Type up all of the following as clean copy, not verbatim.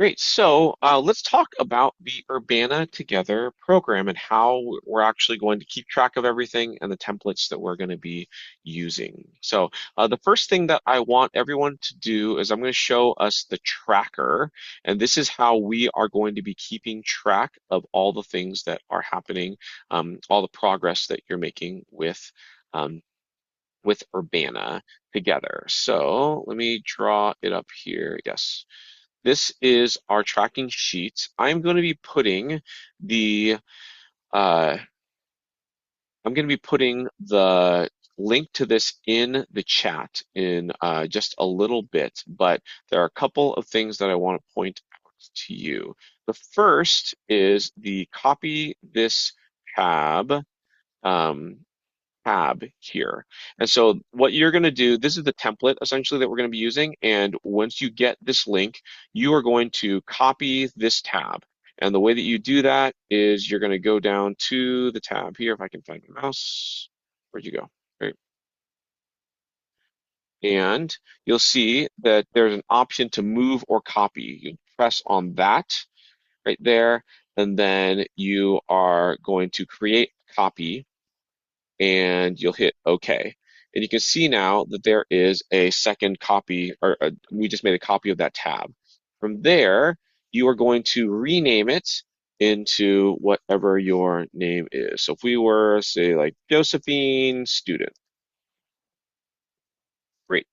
Great. So let's talk about the Urbana Together program and how we're actually going to keep track of everything and the templates that we're going to be using. So the first thing that I want everyone to do is I'm going to show us the tracker, and this is how we are going to be keeping track of all the things that are happening, all the progress that you're making um, with Urbana together. So let me draw it up here. Yes. This is our tracking sheet. I'm going to be putting the uh, I'm going to be putting the link to this in the chat in just a little bit, but there are a couple of things that I want to point out to you. The first is the copy this tab. Um, tab here. And so what you're going to do, this is the template essentially that we're going to be using. And once you get this link, you are going to copy this tab. And the way that you do that is you're going to go down to the tab here. If I can find my mouse, where'd you go? Right. And you'll see that there's an option to move or copy. You press on that right there, and then you are going to create a copy and you'll hit OK. And you can see now that there is a second copy, or we just made a copy of that tab. From there, you are going to rename it into whatever your name is. So if we were, say, like Josephine Student, great.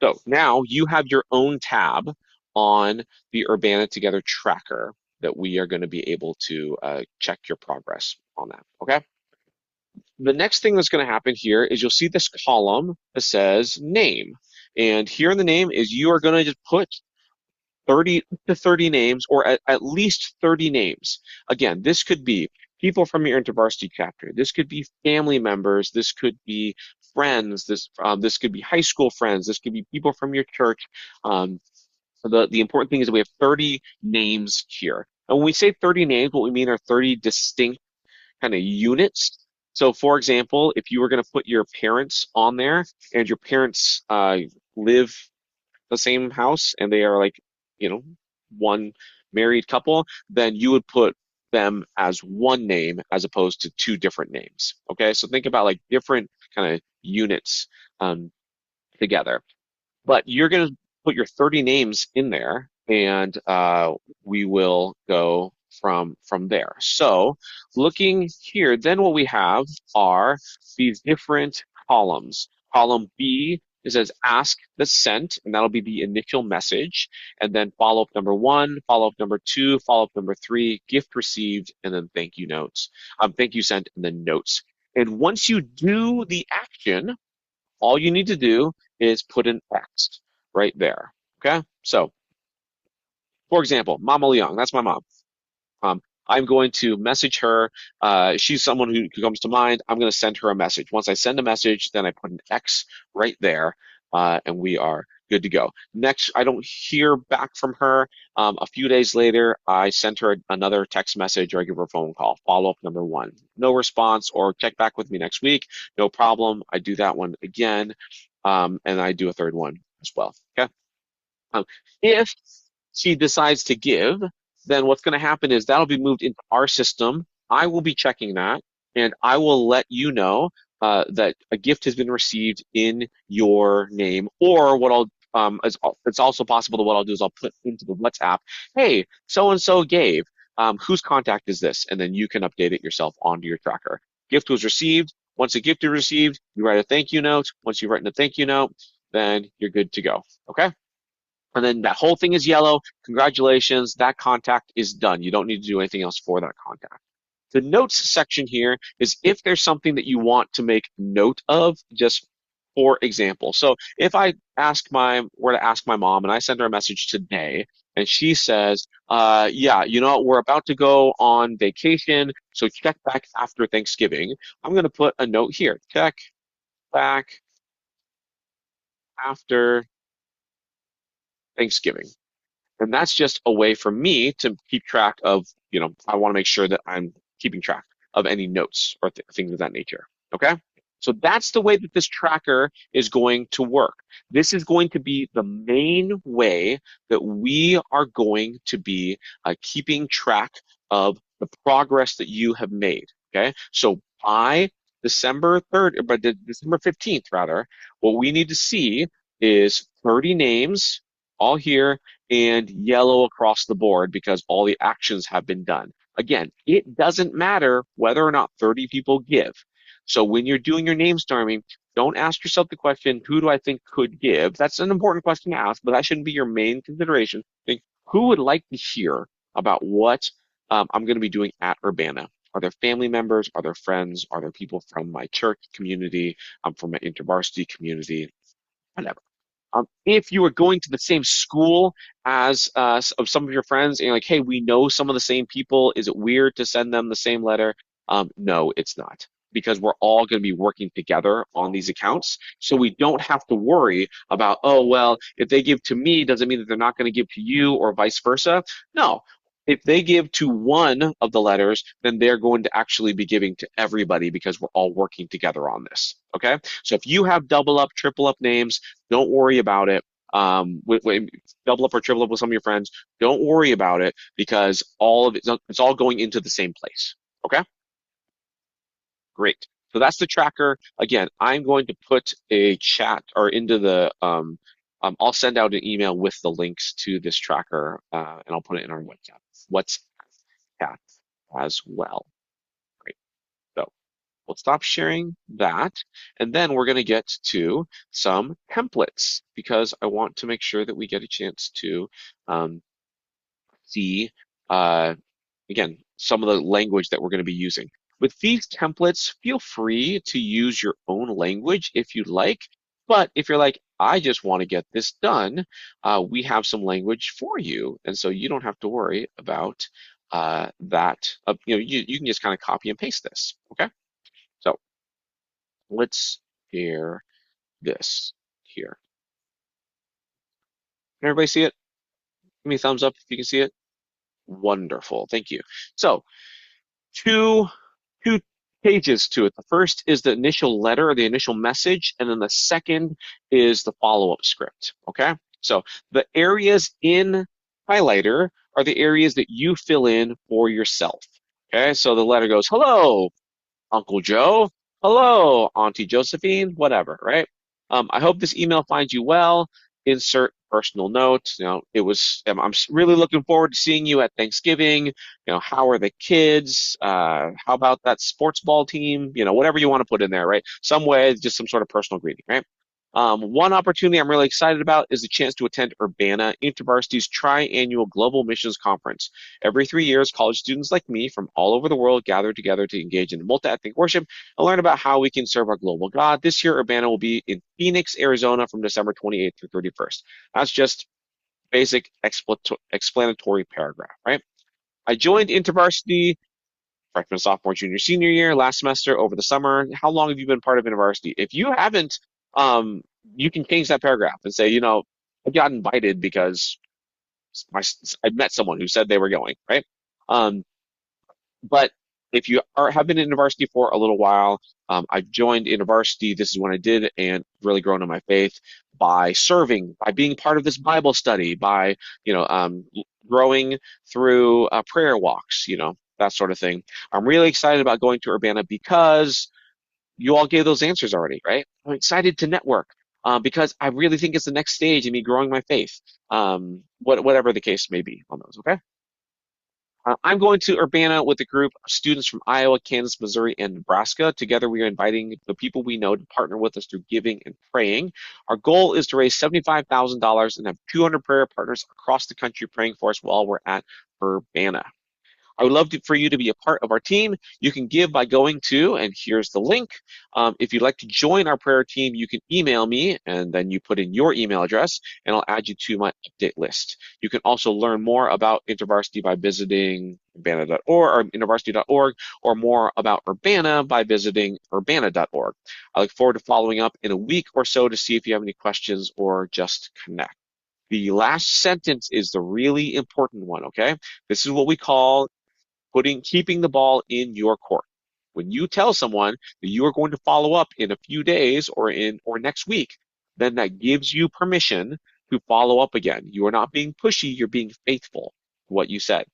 So now you have your own tab on the Urbana Together tracker that we are going to be able to check your progress on that. Okay. The next thing that's going to happen here is you'll see this column that says name. And here in the name is you are going to just put 30 to 30 names or at least 30 names. Again, this could be people from your InterVarsity chapter. This could be family members. This could be friends. This could be high school friends. This could be people from your church. Um, the important thing is that we have 30 names here. And when we say 30 names, what we mean are 30 distinct kind of units. So, for example, if you were going to put your parents on there and your parents live the same house and they are like, you know, one married couple, then you would put them as one name as opposed to two different names. Okay, so think about like different kind of units um, together. But you're going to put your 30 names in there, and we will go from there. So looking here, then what we have are these different columns. Column B, it says ask the sent, and that'll be the initial message. And then follow-up number one, follow-up number two, follow-up number three, gift received, and then thank you notes. Thank you sent, and then notes. And once you do the action, all you need to do is put an X right there. Okay. So, for example, Mama Leong, that's my mom. I'm going to message her. She's someone who comes to mind. I'm going to send her a message. Once I send a message, then I put an X right there, and we are good to go. Next, I don't hear back from her. A few days later, I sent her another text message or I give her a phone call. Follow up number one. No response or check back with me next week. No problem. I do that one again, and I do a third one as well. Okay. Um, if she decides to give, then what's going to happen is that'll be moved into our system. I will be checking that, and I will let you know that a gift has been received in your name. Or what I'll it's also possible that what I'll do is I'll put into the WhatsApp, hey, so and so gave. Whose contact is this? And then you can update it yourself onto your tracker. Gift was received. Once a gift is received, you write a thank you note. Once you've written a thank you note, then you're good to go. Okay? And then that whole thing is yellow. Congratulations, that contact is done. You don't need to do anything else for that contact. The notes section here is if there's something that you want to make note of, just for example. So if I were to ask my mom and I send her a message today and she says, yeah, you know, we're about to go on vacation, so check back after Thanksgiving. I'm going to put a note here, check back after Thanksgiving. And that's just a way for me to keep track of, I want to make sure that I'm keeping track of any notes or things of that nature. Okay. So that's the way that this tracker is going to work. This is going to be the main way that we are going to be keeping track of the progress that you have made. Okay. So by December 3rd, or by December 15th, rather, what we need to see is 30 names all here and yellow across the board because all the actions have been done. Again, it doesn't matter whether or not 30 people give. So when you're doing your name storming, don't ask yourself the question, who do I think could give? That's an important question to ask, but that shouldn't be your main consideration. Think, who would like to hear about what I'm going to be doing at Urbana? Are there family members? Are there friends? Are there people from my church community, from my intervarsity community? Whatever. If you are going to the same school as of some of your friends and you're like, hey, we know some of the same people, is it weird to send them the same letter? No, it's not. Because we're all going to be working together on these accounts. So we don't have to worry about, oh, well, if they give to me, does it mean that they're not going to give to you or vice versa? No. If they give to one of the letters, then they're going to actually be giving to everybody because we're all working together on this. Okay. So if you have double up, triple up names, don't worry about it. Double up or triple up with some of your friends. Don't worry about it because all of it's all going into the same place. Okay, great. So that's the tracker. Again, I'm going to put a chat or into the I'll send out an email with the links to this tracker, and I'll put it in our WhatsApp chat as well. Great. So we'll stop sharing that, and then we're going to get to some templates because I want to make sure that we get a chance to um, see, uh, again, some of the language that we're going to be using. With these templates, feel free to use your own language if you like. But if you're like, I just want to get this done, we have some language for you. And so you don't have to worry about that. You can just kind of copy and paste this. Okay. So let's share this here. Can everybody see it? Give me a thumbs up if you can see it. Wonderful. Thank you. So two two pages to it. The first is the initial letter or the initial message, and then the second is the follow-up script. Okay? So the areas in highlighter are the areas that you fill in for yourself. Okay? So the letter goes, hello, Uncle Joe. Hello, Auntie Josephine, whatever, right? I hope this email finds you well. Insert personal note. I'm really looking forward to seeing you at Thanksgiving. How are the kids? How about that sports ball team? Whatever you want to put in there, right? Some way, just some sort of personal greeting, right? One opportunity I'm really excited about is the chance to attend Urbana InterVarsity's tri-annual Global Missions Conference. Every 3 years, college students like me from all over the world gather together to engage in multi-ethnic worship and learn about how we can serve our global God. This year, Urbana will be in Phoenix, Arizona from December 28th through 31st. That's just basic explanatory paragraph, right? I joined InterVarsity freshman, sophomore, junior, senior year, last semester, over the summer. How long have you been part of InterVarsity? If you haven't, um, you can change that paragraph and say, I got invited because I met someone who said they were going, right? Um, but if you have been in university for a little while, I joined university. This is when I did, and really grown in my faith by serving, by being part of this Bible study, by growing through prayer walks, that sort of thing. I'm really excited about going to Urbana because you all gave those answers already, right? I'm excited to network because I really think it's the next stage in me growing my faith. Whatever the case may be on those. Okay. I'm going to Urbana with a group of students from Iowa, Kansas, Missouri, and Nebraska. Together, we are inviting the people we know to partner with us through giving and praying. Our goal is to raise $75,000 and have 200 prayer partners across the country praying for us while we're at Urbana. I would love for you to be a part of our team. You can give by going to, and here's the link. If you'd like to join our prayer team, you can email me, and then you put in your email address, and I'll add you to my update list. You can also learn more about InterVarsity by visiting urbana.org or intervarsity.org, or more about Urbana by visiting urbana.org. I look forward to following up in a week or so to see if you have any questions or just connect. The last sentence is the really important one, okay? This is what we call keeping the ball in your court. When you tell someone that you are going to follow up in a few days or next week, then that gives you permission to follow up again. You are not being pushy, you're being faithful to what you said.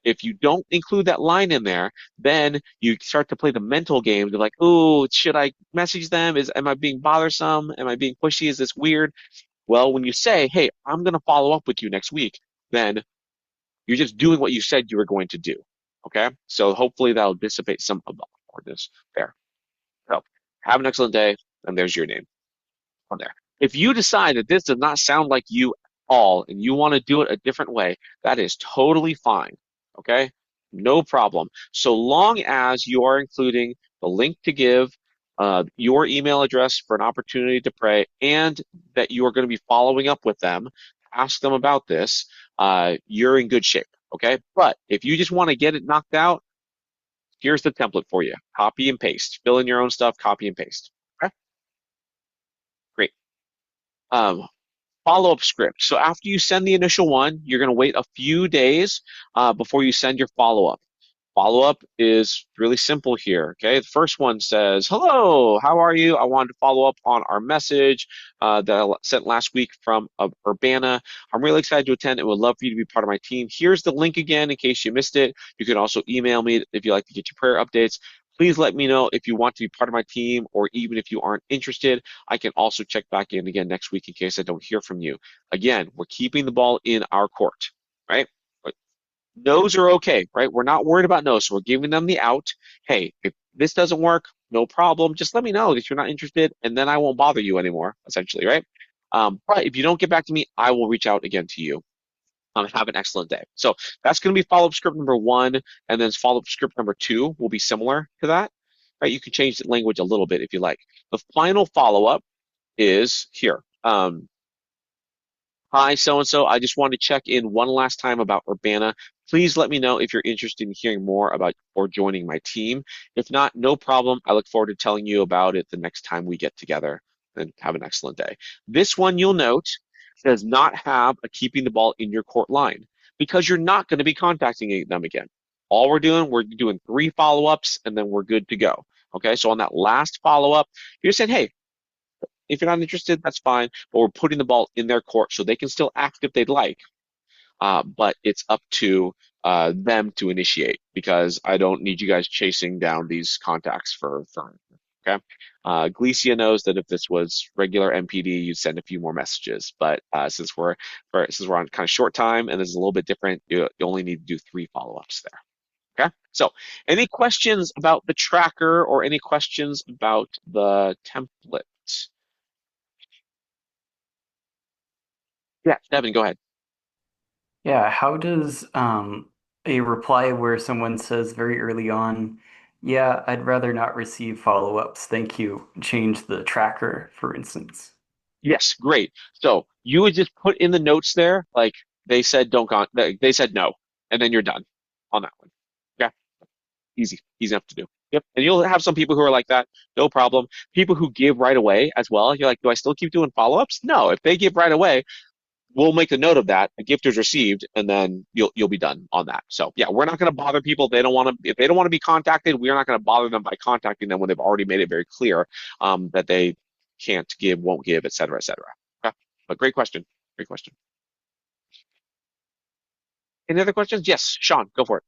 If you don't include that line in there, then you start to play the mental games of like, oh, should I message them? Am I being bothersome? Am I being pushy? Is this weird? Well, when you say, hey, I'm going to follow up with you next week, then you're just doing what you said you were going to do. Okay. So hopefully that'll dissipate some of the awkwardness there. So have an excellent day. And there's your name on there. If you decide that this does not sound like you at all and you want to do it a different way, that is totally fine. Okay? No problem. So long as you are including the link to give, your email address for an opportunity to pray, and that you are going to be following up with them, ask them about this, you're in good shape. Okay? But if you just want to get it knocked out, here's the template for you. Copy and paste. Fill in your own stuff, copy and paste. Okay? Great. Um, Follow-up script. So after you send the initial one, you're going to wait a few days before you send your follow-up. Follow-up is really simple here. Okay. The first one says, hello, how are you? I wanted to follow up on our message that I sent last week from Urbana. I'm really excited to attend and would love for you to be part of my team. Here's the link again in case you missed it. You can also email me if you like to get your prayer updates. Please let me know if you want to be part of my team, or even if you aren't interested. I can also check back in again next week in case I don't hear from you. Again, we're keeping the ball in our court, right? No's are okay, right? We're not worried about no's, so we're giving them the out. Hey, if this doesn't work, no problem. Just let me know that you're not interested, and then I won't bother you anymore, essentially, right? But if you don't get back to me, I will reach out again to you. Have an excellent day. So that's going to be follow-up script number one, and then follow-up script number two will be similar to that, right? You can change the language a little bit if you like. The final follow-up is here. Hi, so and so. I just wanted to check in one last time about Urbana. Please let me know if you're interested in hearing more about or joining my team. If not, no problem. I look forward to telling you about it the next time we get together. And have an excellent day. This one, you'll note, does not have a keeping the ball in your court line because you're not going to be contacting them again. All we're doing three follow-ups and then we're good to go. Okay, so on that last follow-up, you're saying, hey, if you're not interested, that's fine. But we're putting the ball in their court so they can still act if they'd like. But it's up to them to initiate because I don't need you guys chasing down these contacts for fun. Okay. Glecia knows that if this was regular MPD, you'd send a few more messages. But since we're on kind of short time and this is a little bit different, you only need to do three follow-ups there. Okay. So, any questions about the tracker or any questions about the template? Yeah, Devin, go ahead. Yeah, how does a reply where someone says very early on, yeah, I'd rather not receive follow-ups, thank you, change the tracker, for instance? Yes, great. So you would just put in the notes there, like they said don't con they said no, and then you're done on that one. Yeah, easy enough to do. Yep. And you'll have some people who are like that, no problem. People who give right away as well. You're like, do I still keep doing follow-ups? No, if they give right away, we'll make a note of that. A gift is received, and then you'll be done on that. So yeah, we're not going to bother people. If they don't want to be contacted, we're not going to bother them by contacting them when they've already made it very clear that they can't give, won't give, et cetera, et cetera. Okay. But great question. Great question. Any other questions? Yes, Sean, go for it.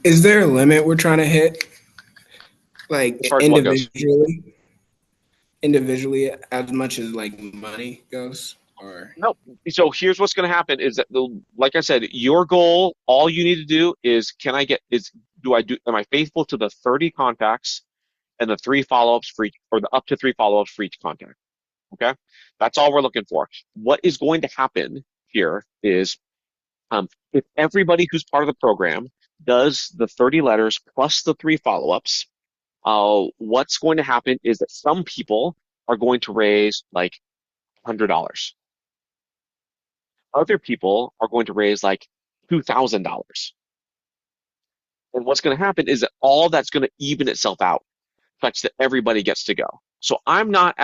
Is there a limit we're trying to hit, As like far as what goes. individually, as much as like money goes, or No. So here's what's going to happen is that like I said, your goal, all you need to do is am I faithful to the 30 contacts and the three follow-ups for each, or the up to three follow-ups for each contact. Okay. That's all we're looking for. What is going to happen here is if everybody who's part of the program does the 30 letters plus the three follow-ups, what's going to happen is that some people are going to raise like $100. Other people are going to raise like $2,000. And what's going to happen is that all that's going to even itself out such that everybody gets to go. So I'm not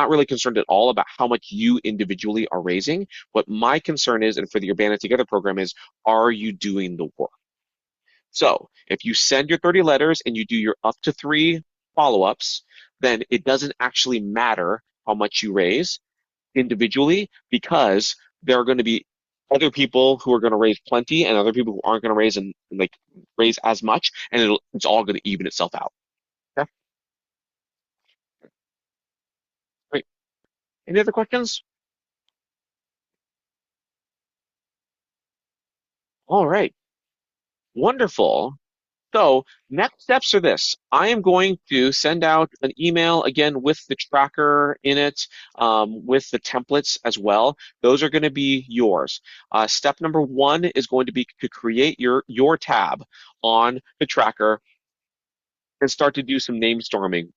really concerned at all about how much you individually are raising. What my concern is, and for the Urbana Together program is, are you doing the work? So if you send your 30 letters and you do your up to three follow-ups, then it doesn't actually matter how much you raise individually because there are going to be other people who are going to raise plenty and other people who aren't going to raise and like raise as much, and it's all going to even itself out. Okay, great. Any other questions? All right, wonderful. So next steps are this. I am going to send out an email again with the tracker in it, with the templates as well. Those are going to be yours. Step number one is going to be to create your tab on the tracker and start to do some name storming.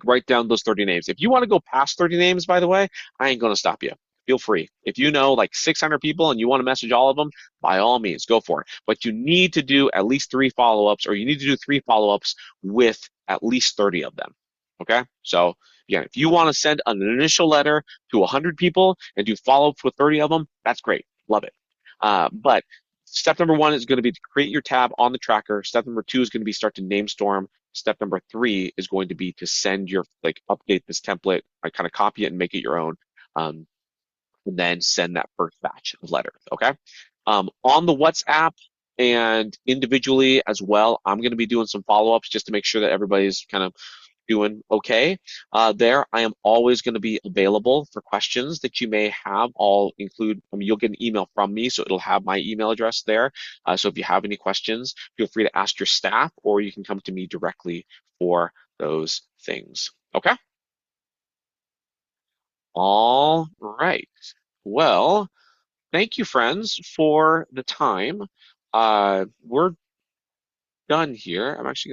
Write down those 30 names. If you want to go past 30 names, by the way, I ain't going to stop you. Feel free. If you know like 600 people and you want to message all of them, by all means, go for it. But you need to do at least three follow-ups, or you need to do three follow-ups with at least 30 of them. Okay? So, again, if you want to send an initial letter to 100 people and do follow-ups with 30 of them, that's great. Love it. But step number one is going to be to create your tab on the tracker. Step number two is going to be start to name storm. Step number three is going to be to send your like update this template, I kind of copy it and make it your own, um, and then send that first batch of letters. Okay. On the WhatsApp and individually as well, I'm going to be doing some follow-ups just to make sure that everybody's kind of doing okay. There, I am always going to be available for questions that you may have. I'll include, I mean, you'll get an email from me, so it'll have my email address there. So if you have any questions, feel free to ask your staff, or you can come to me directly for those things. Okay? All right. Well, thank you, friends, for the time. We're done here. I'm actually